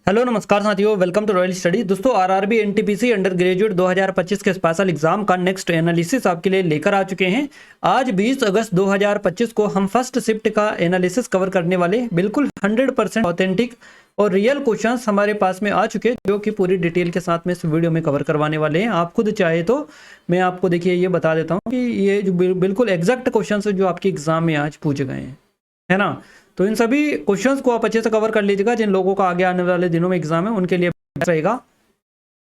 Hello नमस्कार साथियों, welcome to royal study. दोस्तों आरआरबी एनटीपीसी अंडर ग्रेजुएट 2025 के स्पेशल एग्जाम का नेक्स्ट एनालिसिस आपके लिए लेकर आ चुके हैं। आज 20 अगस्त 2025 को हम फर्स्ट शिफ्ट का एनालिसिस कवर करने वाले, बिल्कुल 100% ऑथेंटिक और रियल क्वेश्चंस हमारे पास में आ चुके हैं, जो कि पूरी डिटेल के साथ में इस वीडियो में कवर करवाने वाले हैं। आप खुद चाहे तो मैं आपको देखिए ये बता देता हूँ कि ये जो बिल्कुल एग्जैक्ट क्वेश्चन है जो आपके एग्जाम में आज पूछे गए हैं, है ना। तो इन सभी क्वेश्चंस को आप अच्छे से कवर कर लीजिएगा। जिन लोगों का आगे आने वाले दिनों में एग्जाम है उनके लिए रहेगा।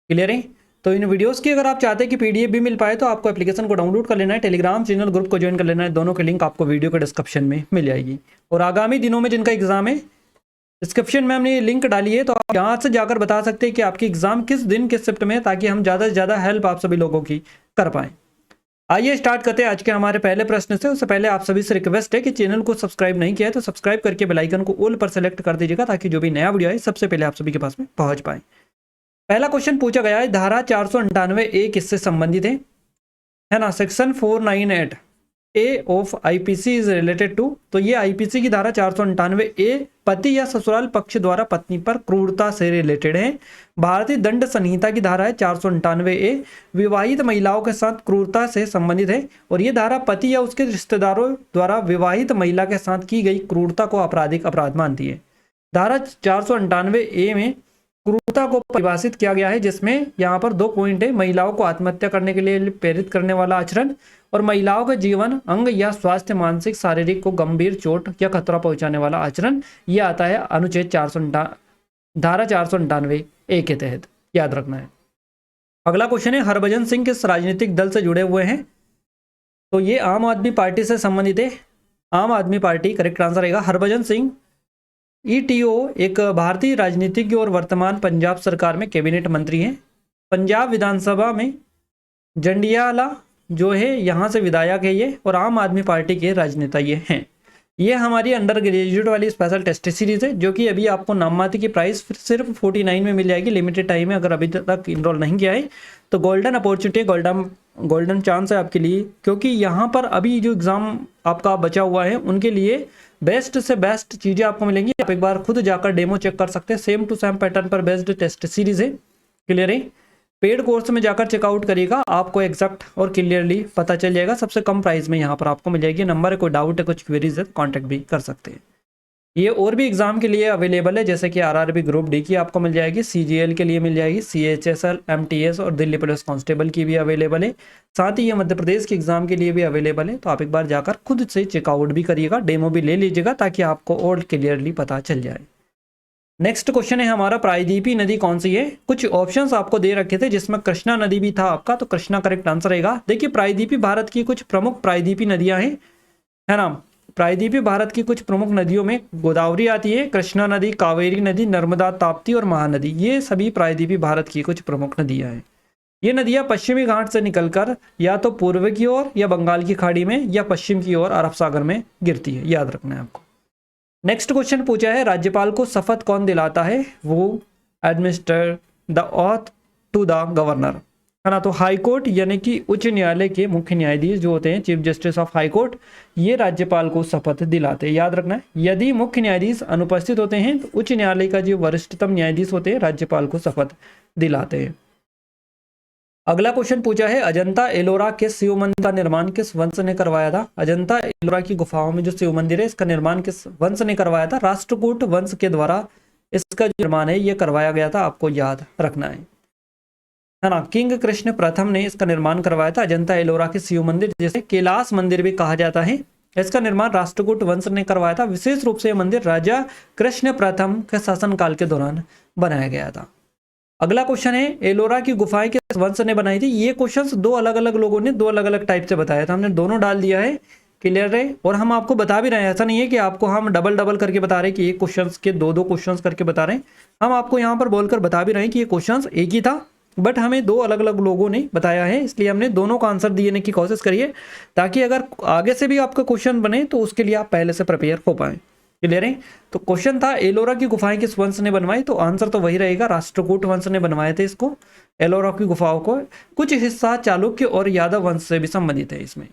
क्लियर है। तो इन वीडियोस की अगर आप चाहते हैं कि पीडीएफ भी मिल पाए तो आपको एप्लीकेशन को डाउनलोड कर लेना है, टेलीग्राम चैनल ग्रुप को ज्वाइन कर लेना है। दोनों की लिंक आपको वीडियो के डिस्क्रिप्शन में मिल जाएगी। और आगामी दिनों में जिनका एग्जाम है, डिस्क्रिप्शन में हमने लिंक डाली है, तो आप यहाँ से जाकर बता सकते हैं कि आपकी एग्जाम किस दिन किस शिफ्ट में है, ताकि हम ज़्यादा से ज़्यादा हेल्प आप सभी लोगों की कर पाएँ। आइए स्टार्ट करते हैं आज के हमारे पहले प्रश्न से। उससे पहले आप सभी से रिक्वेस्ट है कि चैनल को सब्सक्राइब नहीं किया है तो सब्सक्राइब करके बेल आइकन को ऑल पर सेलेक्ट कर दीजिएगा, ताकि जो भी नया वीडियो है सबसे पहले आप सभी के पास में पहुंच पाए। पहला क्वेश्चन पूछा गया है, धारा 498A किससे संबंधित है ना। Section 498A of IPC is related to, तो ये आईपीसी की धारा 498A पति या ससुराल पक्ष द्वारा पत्नी पर क्रूरता से रिलेटेड है। भारतीय दंड संहिता की धारा है 498A, विवाहित महिलाओं के साथ क्रूरता से संबंधित है। और ये धारा पति या उसके रिश्तेदारों द्वारा विवाहित महिला के साथ की गई क्रूरता को आपराधिक अपराध मानती है। धारा 498A में क्रूरता को परिभाषित किया गया है, जिसमें यहाँ पर 2 पॉइंट है। महिलाओं को आत्महत्या करने के लिए प्रेरित करने वाला आचरण और महिलाओं के जीवन, अंग या स्वास्थ्य, मानसिक, शारीरिक को गंभीर चोट या खतरा पहुंचाने वाला आचरण, ये आता है अनुच्छेद धारा 498A के तहत, याद रखना है। अगला क्वेश्चन है, हरभजन सिंह किस राजनीतिक दल से जुड़े हुए हैं। तो ये आम आदमी पार्टी से संबंधित है। आम आदमी पार्टी करेक्ट आंसर रहेगा। हरभजन सिंह ईटीओ एक भारतीय राजनीतिज्ञ और वर्तमान पंजाब सरकार में कैबिनेट मंत्री हैं। पंजाब विधानसभा में जंडियाला जो है यहाँ से विधायक है ये, और आम आदमी पार्टी के राजनेता ये हैं। ये हमारी अंडर ग्रेजुएट वाली स्पेशल टेस्ट सीरीज है, जो कि अभी आपको नाममात्र की प्राइस सिर्फ 49 में मिल जाएगी। लिमिटेड टाइम है, अगर अभी तक इनरोल नहीं किया है तो गोल्डन अपॉर्चुनिटी, गोल्डन चांस है आपके लिए, क्योंकि यहाँ पर अभी जो एग्जाम आपका बचा हुआ है उनके लिए बेस्ट से बेस्ट चीज़ें आपको मिलेंगी। आप एक बार खुद जाकर डेमो चेक कर सकते हैं। सेम टू सेम पैटर्न पर बेस्ड टेस्ट सीरीज है। क्लियर है। पेड कोर्स में जाकर चेकआउट करिएगा, आपको एग्जैक्ट और क्लियरली पता चल जाएगा। सबसे कम प्राइस में यहाँ पर आपको मिल जाएगी। नंबर है, कोई डाउट है, कुछ क्वेरीज है, कॉन्टैक्ट भी कर सकते हैं। ये और भी एग्जाम के लिए अवेलेबल है, जैसे कि आरआरबी ग्रुप डी की आपको मिल जाएगी, सीजीएल के लिए मिल जाएगी, सीएचएसएल, एमटीएस और दिल्ली पुलिस कांस्टेबल की भी अवेलेबल है। साथ ही ये मध्य प्रदेश के एग्जाम के लिए भी अवेलेबल है। तो आप एक बार जाकर खुद से चेकआउट भी करिएगा, डेमो भी ले लीजिएगा, ताकि आपको और क्लियरली पता चल जाए। नेक्स्ट क्वेश्चन है हमारा, प्रायदीपी नदी कौन सी है। कुछ ऑप्शंस आपको दे रखे थे, जिसमें कृष्णा नदी भी था आपका, तो कृष्णा करेक्ट आंसर रहेगा। देखिए, प्रायदीपी भारत की कुछ प्रमुख प्रायदीपी नदियां हैं, है ना। प्रायदीपी भारत की कुछ प्रमुख नदियों में गोदावरी आती है, कृष्णा नदी, कावेरी नदी, नर्मदा, ताप्ती और महानदी, ये सभी प्रायदीपी भारत की कुछ प्रमुख नदियां हैं। ये नदियां पश्चिमी घाट से निकलकर या तो पूर्व की ओर या बंगाल की खाड़ी में या पश्चिम की ओर अरब सागर में गिरती है, याद रखना है आपको। नेक्स्ट क्वेश्चन पूछा है, राज्यपाल को शपथ कौन दिलाता है। वो administer the oath to the governor, है ना। तो हाई कोर्ट यानी कि उच्च न्यायालय के मुख्य न्यायाधीश जो होते हैं, chief justice of high court, ये राज्यपाल को शपथ दिलाते हैं, याद रखना है। यदि मुख्य न्यायाधीश अनुपस्थित होते हैं तो उच्च न्यायालय का जो वरिष्ठतम न्यायाधीश होते हैं राज्यपाल को शपथ दिलाते हैं। अगला क्वेश्चन पूछा है, अजंता एलोरा के शिव मंदिर का निर्माण किस वंश ने करवाया था। अजंता एलोरा की गुफाओं में जो शिव मंदिर है, इसका निर्माण किस वंश ने करवाया था। राष्ट्रकूट वंश के द्वारा इसका निर्माण है ये करवाया गया था, आपको याद रखना है ना। किंग कृष्ण प्रथम ने इसका निर्माण करवाया था। अजंता एलोरा के शिव मंदिर, जिसे कैलाश मंदिर भी कहा जाता है, इसका निर्माण राष्ट्रकूट वंश ने करवाया था। विशेष रूप से यह मंदिर राजा कृष्ण प्रथम के शासनकाल के दौरान बनाया गया था। अगला क्वेश्चन है, एलोरा की गुफाएं किस वंश ने बनाई थी। ये क्वेश्चंस दो अलग अलग लोगों ने दो अलग अलग टाइप से बताया था, हमने दोनों डाल दिया है। क्लियर है। और हम आपको बता भी रहे हैं, ऐसा नहीं है कि आपको हम डबल डबल करके बता रहे हैं कि एक क्वेश्चन के दो क्वेश्चन करके बता रहे हैं। हम आपको यहाँ पर बोलकर बता भी रहे हैं कि ये क्वेश्चन एक ही था, बट हमें दो अलग अलग लोगों ने बताया है, इसलिए हमने दोनों का आंसर देने की कोशिश करिए, ताकि अगर आगे से भी आपका क्वेश्चन बने तो उसके लिए आप पहले से प्रिपेयर हो पाए। क्लियर है। तो क्वेश्चन था, एलोरा की गुफाएं किस वंश ने बनवाई, तो आंसर तो वही रहेगा, राष्ट्रकूट वंश ने बनवाए थे इसको, एलोरा की गुफाओं को। कुछ हिस्सा चालुक्य और यादव वंश से भी संबंधित है इसमें।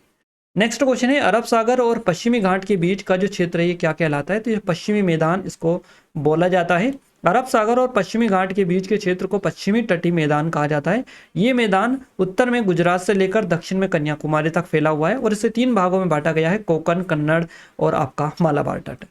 नेक्स्ट क्वेश्चन है, अरब सागर और पश्चिमी घाट के बीच का जो क्षेत्र है ये क्या कहलाता है। तो ये पश्चिमी मैदान इसको बोला जाता है। अरब सागर और पश्चिमी घाट के बीच के क्षेत्र को पश्चिमी तटीय मैदान कहा जाता है। ये मैदान उत्तर में गुजरात से लेकर दक्षिण में कन्याकुमारी तक फैला हुआ है और इसे 3 भागों में बांटा गया है, कोंकण, कन्नड़ और आपका मालाबार तट।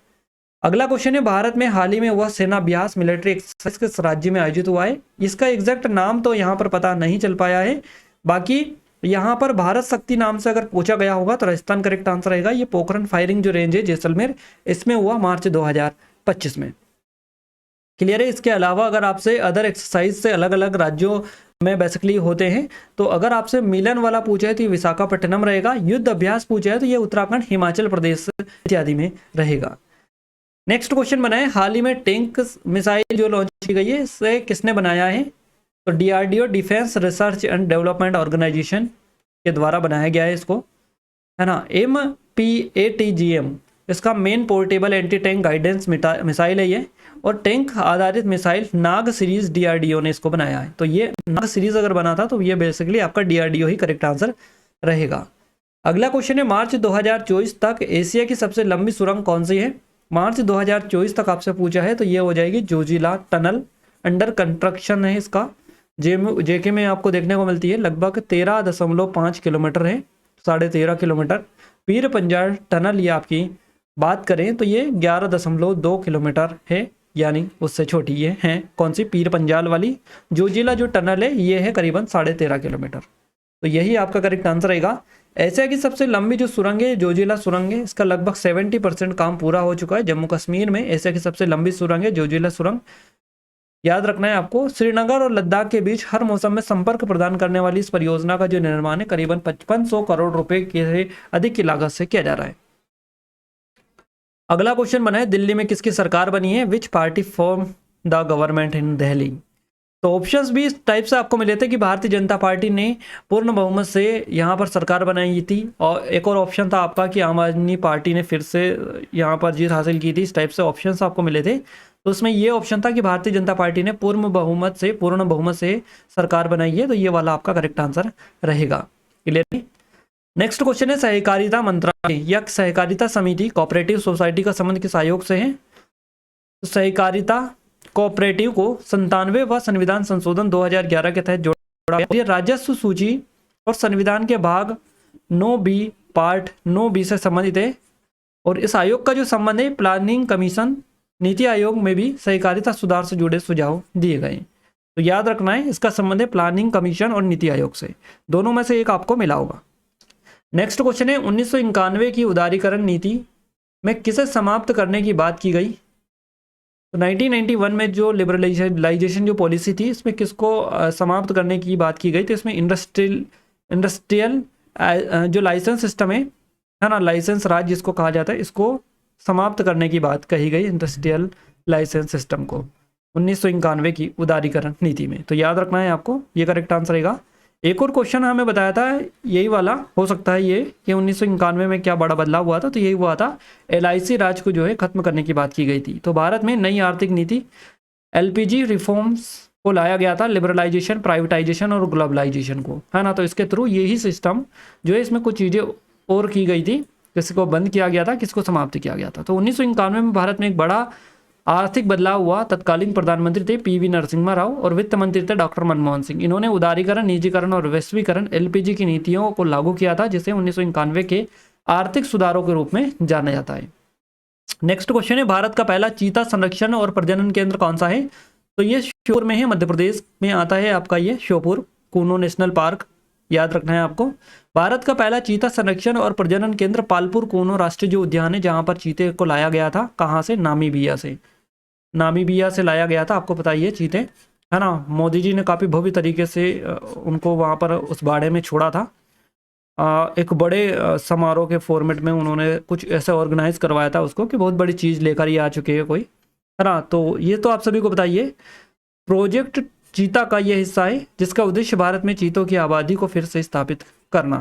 अगला क्वेश्चन है, भारत में हाल ही में हुआ सेना अभ्यास मिलिट्री एक्सरसाइज किस राज्य में आयोजित हुआ है? इसका एग्जैक्ट नाम तो यहाँ पर पता नहीं चल पाया है, बाकी यहाँ पर भारत शक्ति नाम से अगर पूछा गया होगा तो राजस्थान करेक्ट आंसर रहेगा। ये पोखरण फायरिंग जो रेंज है जैसलमेर, इसमें हुआ मार्च 2025 में। क्लियर है? इसके अलावा अगर आपसे अदर एक्सरसाइज से अलग अलग राज्यों में बेसिकली होते हैं, तो अगर आपसे मिलन वाला पूछा है तो ये विशाखापट्टनम रहेगा, युद्ध अभ्यास पूछा है तो ये उत्तराखंड, हिमाचल प्रदेश इत्यादि में रहेगा। नेक्स्ट क्वेश्चन बनाए, हाल ही में टैंक मिसाइल जो लॉन्च की गई है इसे किसने बनाया है? तो DRDO, defence research and development organisation के द्वारा बनाया गया है इसको, है ना। MPATGM इसका main portable anti tank guidance missile है ये, और टैंक आधारित मिसाइल नाग सीरीज DRDO ने इसको बनाया है। तो ये नाग सीरीज अगर बना था तो ये बेसिकली आपका DRDO ही करेक्ट आंसर रहेगा। अगला क्वेश्चन है, मार्च 2024 तक एशिया की सबसे लंबी सुरंग कौन सी है? मार्च 2024 तक आपसे पूछा है तो ये हो जाएगी जोजिला टनल, अंडर कंस्ट्रक्शन है इसका। JK में आपको देखने को मिलती है, लगभग 13.5 किलोमीटर है, 13.5 किलोमीटर। पीर पंजाल टनल ये आपकी बात करें तो ये 11.2 किलोमीटर है, यानी उससे छोटी ये है। कौन सी? पीर पंजाल वाली। जोजिला जो टनल है ये है करीबन 13.5 किलोमीटर। तो यही आपका करेक्ट आंसर रहेगा। एशिया की सबसे लंबी जो सुरंग है जोजिला सुरंग है, इसका लगभग 70% काम पूरा हो चुका है। जम्मू कश्मीर में एशिया की सबसे लंबी सुरंग है जोजिला सुरंग। याद रखना है आपको, श्रीनगर और लद्दाख के बीच हर मौसम में संपर्क प्रदान करने वाली इस परियोजना का जो निर्माण है करीबन 5500 करोड़ रुपए के अधिक की लागत से किया जा रहा है। अगला क्वेश्चन बना है, दिल्ली में किसकी सरकार बनी है? विच party form the government in Delhi? तो ऑप्शंस भी इस टाइप से आपको मिले थे कि भारतीय जनता पार्टी ने पूर्ण बहुमत से यहाँ पर सरकार बनाई थी, और एक और ऑप्शन था आपका कि आम आदमी पार्टी ने फिर से यहाँ पर जीत हासिल की थी। इस टाइप से ऑप्शंस आपको मिले थे, तो उसमें ये ऑप्शन था कि भारतीय जनता पार्टी ने पूर्ण बहुमत से सरकार बनाई है, तो ये वाला आपका करेक्ट आंसर रहेगा। क्लियर? नेक्स्ट क्वेश्चन है, सहकारिता मंत्रालय या सहकारिता समिति कोऑपरेटिव सोसाइटी का संबंध किस आयोग से है? तो सहकारिता कोऑपरेटिव को 97वां संविधान संशोधन 2011 के तहत जोड़ा गया। ये राजस्व सूची और संविधान के भाग 9B पार्ट 9B से संबंधित है, और इस आयोग का जो संबंध है प्लानिंग कमीशन, नीति आयोग में भी सहकारिता सुधार से जुड़े सुझाव दिए गए। तो याद रखना है इसका संबंध है प्लानिंग कमीशन और नीति आयोग से, दोनों में से एक आपको मिला होगा। नेक्स्ट क्वेश्चन है, 1991 की उदारीकरण नीति में किसे समाप्त करने की बात की गई? तो 1991 में जो लिबरलाइजेशन जो पॉलिसी थी इसमें किसको समाप्त करने की बात की गई? तो इसमें इंडस्ट्रियल जो लाइसेंस सिस्टम है ना, लाइसेंस राज जिसको कहा जाता है, इसको समाप्त करने की बात कही गई, इंडस्ट्रियल लाइसेंस सिस्टम को 1991 की उदारीकरण नीति में। तो याद रखना है आपको, ये करेक्ट आंसर रहेगा। एक और क्वेश्चन हमें बताया था यही वाला हो सकता है ये कि 1991 में क्या बड़ा बदलाव हुआ था? तो यही हुआ था, LIC राज को जो है खत्म करने की बात की गई थी। तो भारत में नई आर्थिक नीति LPG रिफॉर्म्स को लाया गया था, लिबरलाइजेशन, प्राइवेटाइजेशन और ग्लोबलाइजेशन को, है ना। तो इसके थ्रू यही सिस्टम जो है इसमें कुछ चीज़ें और की गई थी, किसको बंद किया गया था, किसको समाप्त किया गया था। तो 1991 में भारत में एक बड़ा आर्थिक बदलाव हुआ। तत्कालीन प्रधानमंत्री थे PV नरसिम्हा राव और वित्त मंत्री थे डॉक्टर मनमोहन सिंह। इन्होंने उदारीकरण, निजीकरण और वैश्वीकरण LPG की नीतियों को लागू किया था, जिसे 1991 के आर्थिक सुधारों के रूप में जाना जाता है। नेक्स्ट क्वेश्चन है, भारत का पहला चीता संरक्षण और प्रजनन केंद्र कौन सा है? तो ये श्योपुर में है, मध्य प्रदेश में आता है आपका ये श्योपुर कूनो नेशनल पार्क। याद रखना है आपको, भारत का पहला चीता संरक्षण और प्रजनन केंद्र पालपुर कूनो राष्ट्रीय जो उद्यान है, जहां पर चीते को लाया गया था। कहां से? नामीबिया से लाया गया था। आपको पता ही है चीते, है ना। मोदी जी ने काफ़ी भव्य तरीके से उनको वहाँ पर उस बाड़े में छोड़ा था। एक बड़े समारोह के फॉर्मेट में उन्होंने कुछ ऐसा ऑर्गेनाइज करवाया था उसको कि बहुत बड़ी चीज़ लेकर ही आ चुके हैं कोई, है ना। तो ये तो आप सभी को बताइए, प्रोजेक्ट चीता का ये हिस्सा है जिसका उद्देश्य भारत में चीतों की आबादी को फिर से स्थापित करना,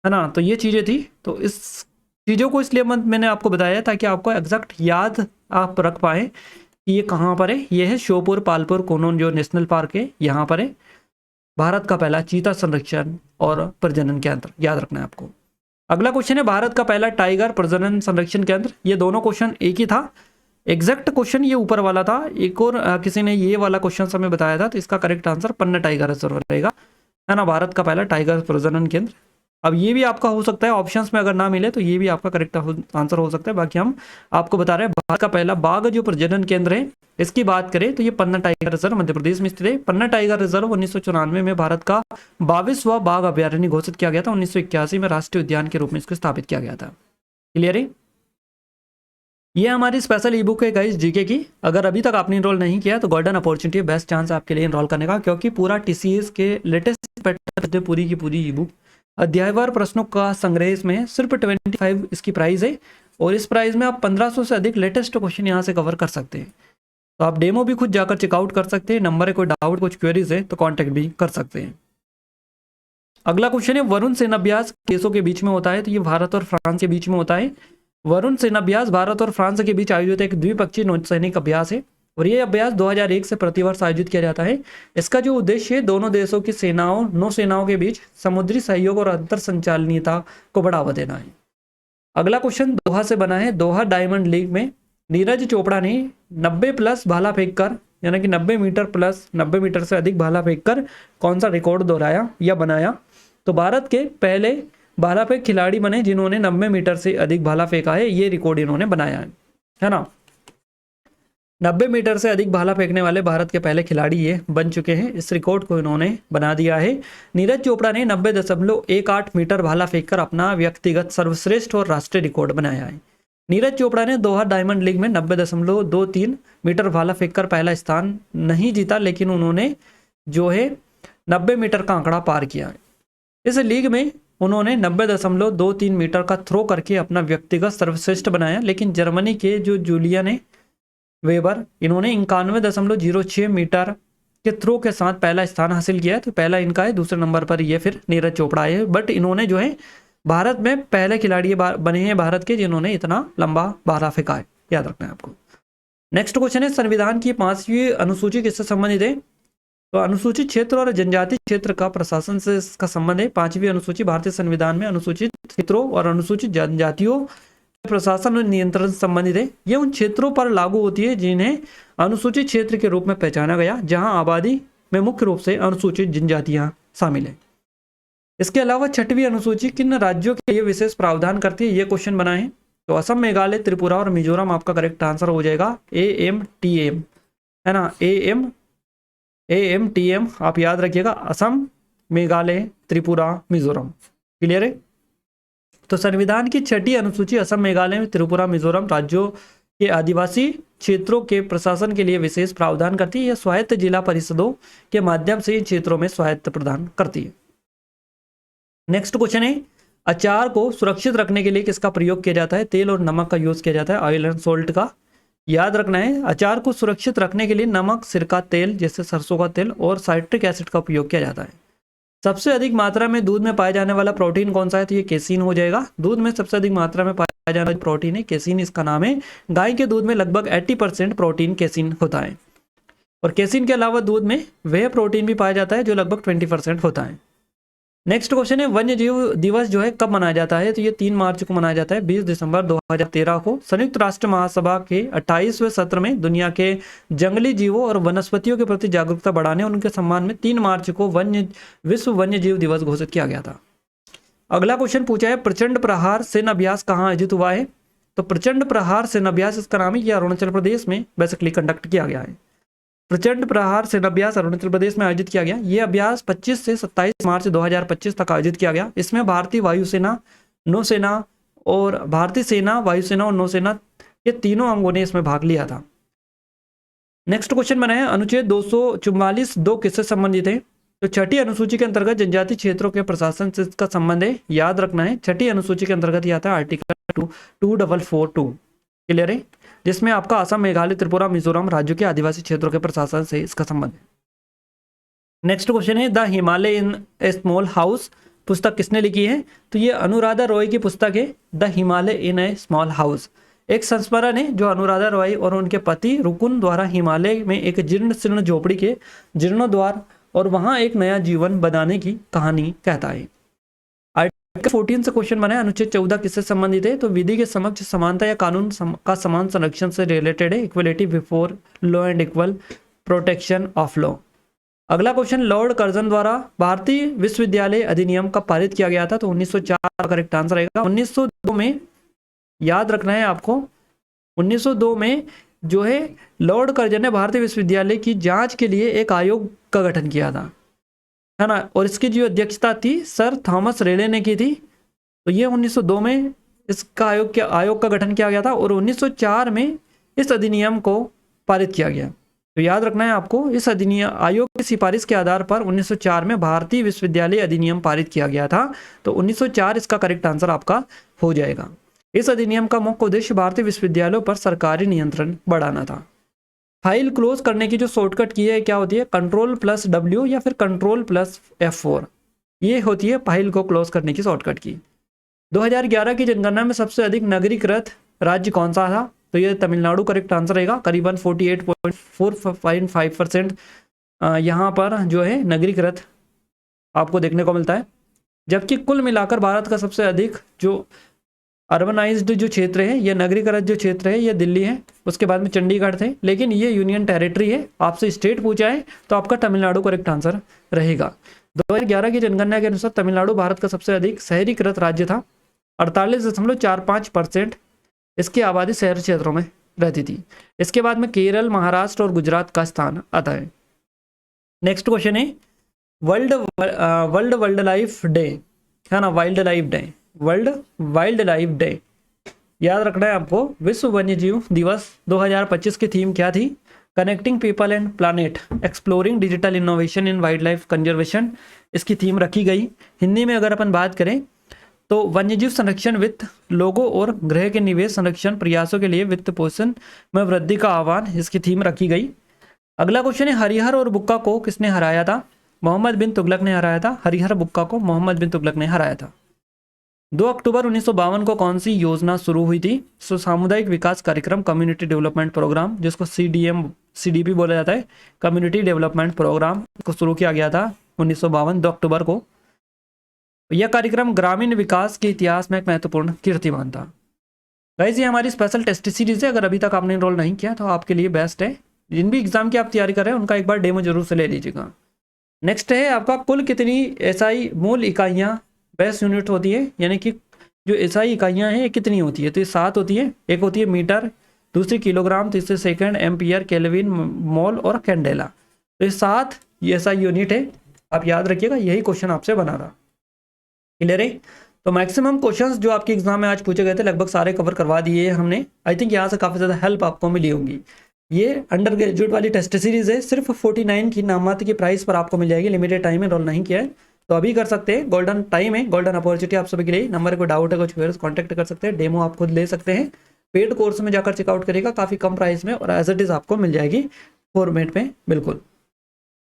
है ना। तो ये चीज़ें थी। तो इस चीज़ों को इसलिए मैंने आपको बताया ताकि आपको एग्जैक्ट याद आप रख पाए कि ये कहाँ पर है। ये है श्योपुर पालपुर कूनो जो नेशनल पार्क है, यहाँ पर है भारत का पहला चीता संरक्षण और प्रजनन केंद्र। याद रखना है आपको। अगला क्वेश्चन है, भारत का पहला टाइगर प्रजनन संरक्षण केंद्र। ये दोनों क्वेश्चन एक ही था, एग्जैक्ट क्वेश्चन ये ऊपर वाला था, एक और किसी ने ये वाला क्वेश्चन हमें बताया था, तो इसका करेक्ट आंसर पन्ना टाइगर रिजर्व रहेगा, है ना, भारत का पहला टाइगर प्रजनन केंद्र। अब ये भी आपका हो सकता है ऑप्शंस में अगर ना मिले तो ये भी आपका करेक्ट आंसर हो सकता है। बाकी हम आपको बता रहे हैं भारत का पहला बाघ जो प्रजनन केंद्र है, इसकी बात करें तो ये पन्ना टाइगर रिजर्व मध्य प्रदेश में स्थित है। पन्ना टाइगर रिजर्व 1994 में भारत का 22वां बाघ अभ्यारण्य घोषित किया गया था। 1981 में राष्ट्रीय उद्यान के रूप में इसको स्थापित किया गया था। क्लियर है? ये हमारी स्पेशल ई बुक है गाइस जीके की। अगर अभी तक आपने इनरोल नहीं किया तो गोल्डन अपॉर्चुनिटी, बेस्ट चांस आपके लिए इनरोल करने का, क्योंकि पूरा टीसीएस के लेटेस्ट पैटर्न पूरी की पूरी ई बुक अध्यायवार प्रश्नों का संग्रह इसमें है। सिर्फ 25 इसकी प्राइस है, और इस प्राइस में आप 1500 से अधिक लेटेस्ट क्वेश्चन यहाँ से कवर कर सकते हैं। तो आप डेमो भी खुद जाकर चेकआउट कर सकते हैं। नंबर है, कोई डाउट कुछ क्वेरीज है तो कॉन्टैक्ट भी कर सकते हैं। अगला क्वेश्चन है वरुण सेनाभ्यास देशों के बीच में होता है, तो ये भारत और फ्रांस के बीच में होता है। वरुण सेनाभ्यास भारत और फ्रांस के बीच आयोजित एक द्विपक्षीय नौसैनिक अभ्यास है, और ये अभ्यास 2001 से प्रतिवर्ष आयोजित किया जाता है। इसका जो उद्देश्य है दोनों देशों की सेनाओं नौसेनाओं के बीच समुद्री सहयोग और अंतर संचालनीयता को बढ़ावा देना है। अगला क्वेश्चन दोहा से बना है। दोहा डायमंड लीग में नीरज चोपड़ा ने 90+ भाला फेंककर, यानी कि 90 मीटर प्लस 90 मीटर से अधिक भाला फेंककर कौन सा रिकॉर्ड दोहराया या बनाया? तो भारत के पहले भाला फेंक खिलाड़ी बने जिन्होंने 90 मीटर से अधिक भाला फेंका है, ये रिकॉर्ड इन्होंने बनाया है ना। 90 मीटर से अधिक भाला फेंकने वाले भारत के पहले खिलाड़ी ये बन चुके हैं। इस रिकॉर्ड को इन्होंने बना दिया है। नीरज चोपड़ा ने 90.18 मीटर भाला फेंककर अपना व्यक्तिगत सर्वश्रेष्ठ और राष्ट्रीय रिकॉर्ड बनाया है। नीरज चोपड़ा ने दोहा डायमंड लीग में 90.23 मीटर भाला फेंककर पहला स्थान नहीं जीता, लेकिन उन्होंने जो है 90 मीटर का आंकड़ा पार किया है। इस लीग में उन्होंने 90.23 मीटर का थ्रो करके अपना व्यक्तिगत सर्वश्रेष्ठ बनाया, लेकिन जर्मनी के जो जूलियन वेबर इन्होंने 91.06 मीटर के थ्रो के साथ पहला स्थान हासिल किया है। तो पहला इनका है, दूसरे नंबर पर ये फिर नीरज चोपड़ा है। बट इन्होंने जो है भारत में पहले खिलाड़ी बने हैं भारत के जिन्होंने इतना लंबा भाला फेंका है, याद रखना है आपको। नेक्स्ट क्वेश्चन है संविधान की 5वीं अनुसूची किससे संबंधित है? तो अनुसूचित क्षेत्र और जनजातीय क्षेत्र का प्रशासन से इसका संबंध है। 5वीं अनुसूची भारतीय संविधान में अनुसूचित क्षेत्रों और अनुसूचित जनजातियों प्रशासन और नियंत्रण से संबंधित है। ये उन क्षेत्रों पर लागू होती है जिन्हें अनुसूचित क्षेत्र के रूप में पहचाना गया, जहां आबादी में मुख्य रूप से अनुसूचित जनजातियां शामिल है। इसके अलावा 6वीं अनुसूची किन राज्यों के लिए विशेष प्रावधान करती है, ये क्वेश्चन बना है। तो असम, मेघालय, त्रिपुरा और मिजोरम आपका करेक्ट आंसर हो जाएगा। AMTM है ना, AMTM आप याद रखिएगा, असम, मेघालय, त्रिपुरा, मिजोरम। क्लियर है? तो संविधान की 6ठी अनुसूची असम, मेघालय, त्रिपुरा, मिजोरम राज्यों के आदिवासी क्षेत्रों के प्रशासन के लिए विशेष प्रावधान करती है। यह स्वायत्त जिला परिषदों के माध्यम से इन क्षेत्रों में स्वायत्त प्रदान करती है। नेक्स्ट क्वेश्चन है अचार को सुरक्षित रखने के लिए किसका प्रयोग किया जाता है? तेल और नमक का यूज किया जाता है, ऑयल एंड सोल्ट का। याद रखना है अचार को सुरक्षित रखने के लिए नमक, सिरका, तेल जैसे सरसों का तेल और साइट्रिक एसिड का उपयोग किया जाता है। सबसे अधिक मात्रा में दूध में पाया जाने वाला प्रोटीन कौन सा है? तो ये केसीन हो जाएगा। दूध में सबसे अधिक मात्रा में पाया जाने वाला प्रोटीन है केसीन, इसका नाम है। गाय के दूध में लगभग 80% प्रोटीन केसीन होता है, और केसीन के अलावा दूध में वह प्रोटीन भी पाया जाता है जो लगभग 20% होता है। नेक्स्ट क्वेश्चन है वन्य जीव दिवस जो है कब मनाया जाता है? तो ये 3 मार्च को मनाया जाता है। 20 दिसंबर 2013 को संयुक्त राष्ट्र महासभा के 28वें सत्र में दुनिया के जंगली जीवों और वनस्पतियों के प्रति जागरूकता बढ़ाने और उनके सम्मान में 3 मार्च को विश्व वन्य जीव दिवस घोषित किया गया था। अगला क्वेश्चन पूछा है प्रचंड प्रहार सेना अभ्यास कहाँ आयोजित हुआ है? तो प्रचंड प्रहार सेना अभ्यास इसका नाम है, यह अरुणाचल प्रदेश में बेसिकली कंडक्ट किया गया है। प्रचंड प्रहार सेना अभ्यास अरुणाचल प्रदेश में आयोजित किया गया। यह अभ्यास 25 से 27 मार्च 2025 तक आयोजित किया गया। इसमें भारतीय वायुसेना, नौसेना और भारतीय सेना, वायुसेना और नौसेना ये तीनों अंगों ने इसमें भाग लिया था। नेक्स्ट क्वेश्चन बना है अनुच्छेद 244 2 किससे संबंधित है? तो 6ठी अनुसूची के अंतर्गत जनजातीय क्षेत्रों के प्रशासन से इसका संबंध है। याद रखना है 6ठी अनुसूची के अंतर्गत यह आता है आर्टिकल 2442। क्लियर है? जिसमें आपका असम, मेघालय, त्रिपुरा, मिजोरम राज्यों के आदिवासी क्षेत्रों के प्रशासन से इसका संबंध है। नेक्स्ट क्वेश्चन है the Himalaya in A small house पुस्तक किसने लिखी है? तो ये अनुराधा रॉय की पुस्तक है, the Himalaya in A small house. एक संस्मरण है जो अनुराधा रॉय और उनके पति रुकुन द्वारा हिमालय में एक जीर्ण शीर्ण झोपड़ी के जीर्णोद्वार और वहां एक नया जीवन बनाने की कहानी कहता है। 14 से क्वेश्चन बना है, अनुच्छेद 14 किससे संबंधित है? तो विधि के समक्ष समानता या कानून का समान संरक्षण से रिलेटेड है, equality before law and equal protection of law. अगला क्वेश्चन, लॉर्ड कर्जन द्वारा भारतीय विश्वविद्यालय अधिनियम कब पारित किया गया था? तो 1904 का करेक्ट आंसर रहेगा। 1902 में, याद रखना है आपको, 1902 में जो है लॉर्ड कर्जन ने भारतीय विश्वविद्यालय की जांच के लिए एक आयोग का गठन किया था, है ना, और इसकी जो अध्यक्षता थी सर थॉमस रेले ने की थी। तो ये 1902 में इसका आयोग का गठन किया गया था और 1904 में इस अधिनियम को पारित किया गया। तो याद रखना है आपको, इस अधिनियम आयोग की सिफारिश के आधार पर 1904 में भारतीय विश्वविद्यालय अधिनियम पारित किया गया था। तो 1904 इसका करेक्ट आंसर आपका हो जाएगा। इस अधिनियम का मुख्य उद्देश्य भारतीय विश्वविद्यालयों पर सरकारी नियंत्रण बढ़ाना था। फाइल क्लोज करने की जो शॉर्टकट की है क्या होती है? Ctrl+W या फिर Ctrl+F4, ये होती है फाइल को क्लोज करने की शॉर्टकट की। 2011 की जनगणना में सबसे अधिक नगरीकृत राज्य कौन सा था? तो ये तमिलनाडु करेक्ट आंसर रहेगा। करीबन 48.45% यहाँ पर जो है नगरीकृत आपको देखने को मिलता है, जबकि कुल मिलाकर भारत का सबसे अधिक जो अर्बनाइज्ड जो क्षेत्र है, ये नगरीकृत जो क्षेत्र है, ये दिल्ली है, उसके बाद में चंडीगढ़ थे, लेकिन ये यूनियन टेरिटरी है। आपसे स्टेट पूछा है तो आपका तमिलनाडु करेक्ट आंसर रहेगा। 2011 की जनगणना के अनुसार तमिलनाडु भारत का सबसे अधिक शहरीकृत राज्य था। 48.45% इसकी आबादी शहर क्षेत्रों में रहती थी। इसके बाद में केरल, महाराष्ट्र और गुजरात का स्थान आता है। नेक्स्ट क्वेश्चन है वर्ल्ड वाइल्ड लाइफ डे, है ना, wild life day, world wild life day. याद रखना है आपको, विश्व वन्यजीव दिवस 2025 की थीम क्या थी? Connecting people and planet, exploring digital innovation in wild life conservation, इसकी थीम रखी गई। हिंदी में अगर अपन बात करें तो वन्यजीव संरक्षण, वित्त, लोगों और ग्रह के निवेश संरक्षण प्रयासों के लिए वित्त पोषण में वृद्धि का आह्वान, इसकी थीम रखी गई। अगला क्वेश्चन है हरिहर और बुक्का को किसने हराया था? मोहम्मद बिन तुगलक ने हराया था। हरिहर बुक्का को मोहम्मद बिन तुगलक ने हराया था। 2 अक्टूबर 1952 को कौन सी योजना शुरू हुई थी? सामुदायिक विकास कार्यक्रम, कम्युनिटी डेवलपमेंट प्रोग्राम, जिसको CDP बोला जाता है, कम्युनिटी डेवलपमेंट प्रोग्राम को शुरू किया गया था 1952 2 अक्टूबर को। यह कार्यक्रम ग्रामीण विकास के इतिहास में एक महत्वपूर्ण कीर्तिमान था। गाइस, ये हमारी स्पेशल टेस्ट सीरीज है। अगर अभी तक आपने एनरोल नहीं किया तो आपके लिए बेस्ट है। जिन भी एग्जाम की आप तैयारी कर रहे हैं उनका एक बार डेमो जरूर से ले लीजिएगा। नेक्स्ट है आपका, कुल कितनी SI मूल इकाइयाँ बेस यूनिट होती है, यानी कि जो SI इकाइयाँ हैं ये कितनी होती है? तो ये 7 होती है। एक होती है मीटर, दूसरी किलोग्राम, तीसरी सेकंड, एम्पियर, केल्विन, मोल और कैंडेला। तो ये 7 SI यूनिट है, आप याद रखिएगा, यही क्वेश्चन आपसे बना रहा। क्लियर है? तो मैक्सिमम क्वेश्चंस जो आपके एग्जाम में आज पूछे गए थे लगभग सारे कवर करवा दिए हमने। आई थिंक यहाँ से काफ़ी ज़्यादा हेल्प आपको मिली होगी। ये अंडर ग्रेजुएट वाली टेस्ट सीरीज है, सिर्फ 49 की नाममात्र की प्राइस पर आपको मिल जाएगी। लिमिटेड टाइम है, रोल नहीं किया है तो अभी कर सकते हैं। गोल्डन टाइम है, गोल्डन अपॉर्चुनिटी आप सभी के लिए। नंबर को डाउट है, कुछ व्यूअर्स कॉन्टैक्ट कर सकते हैं, डेमो आप खुद ले सकते हैं। पेड कोर्स में जाकर चेकआउट करेगा, काफ़ी कम प्राइस में और एज इट इज़ आपको मिल जाएगी फॉर्मेट में, बिल्कुल।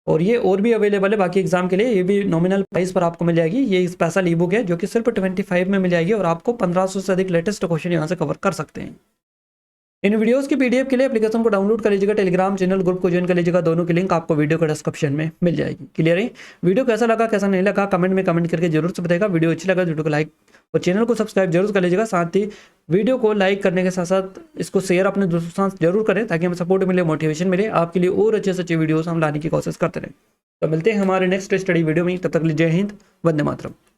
और ये और भी अवेलेबल है बाकी एग्जाम के लिए, ये भी नॉमिनल प्राइस पर आपको मिल जाएगी। ये स्पेशल ई बुक है जो कि सिर्फ 25 में मिल जाएगी और आपको 1500 से अधिक लेटेस्ट क्वेश्चन यहाँ से कवर कर सकते हैं। इन वीडियोस की PDF के लिए एप्लीकेशन को डाउनलोड कर लीजिएगा, टेलीग्राम चैनल ग्रुप को ज्वाइन कर लीजिएगा, दोनों की लिंक आपको वीडियो के डिस्क्रिप्शन में मिल जाएगी। क्लियर है? वीडियो कैसा लगा कैसा नहीं लगा कमेंट में कमेंट करके जरूर से बताइएगा। वीडियो अच्छी लगा वीडियो को लाइक और चैनल को सब्सक्राइब जरूर कर लीजिएगा। साथ ही वीडियो को लाइक करने के साथ साथ इसको शेयर अपने दोस्तों के साथ जरूर करें ताकि हमें सपोर्ट मिले, मोटिवेशन मिले, आपके लिए और अच्छे से अच्छे वीडियोस हम लाने की कोशिश करते रहें। तो मिलते हैं हमारे नेक्स्ट स्टडी वीडियो में, तब तक जय हिंद, वंदे मातरम।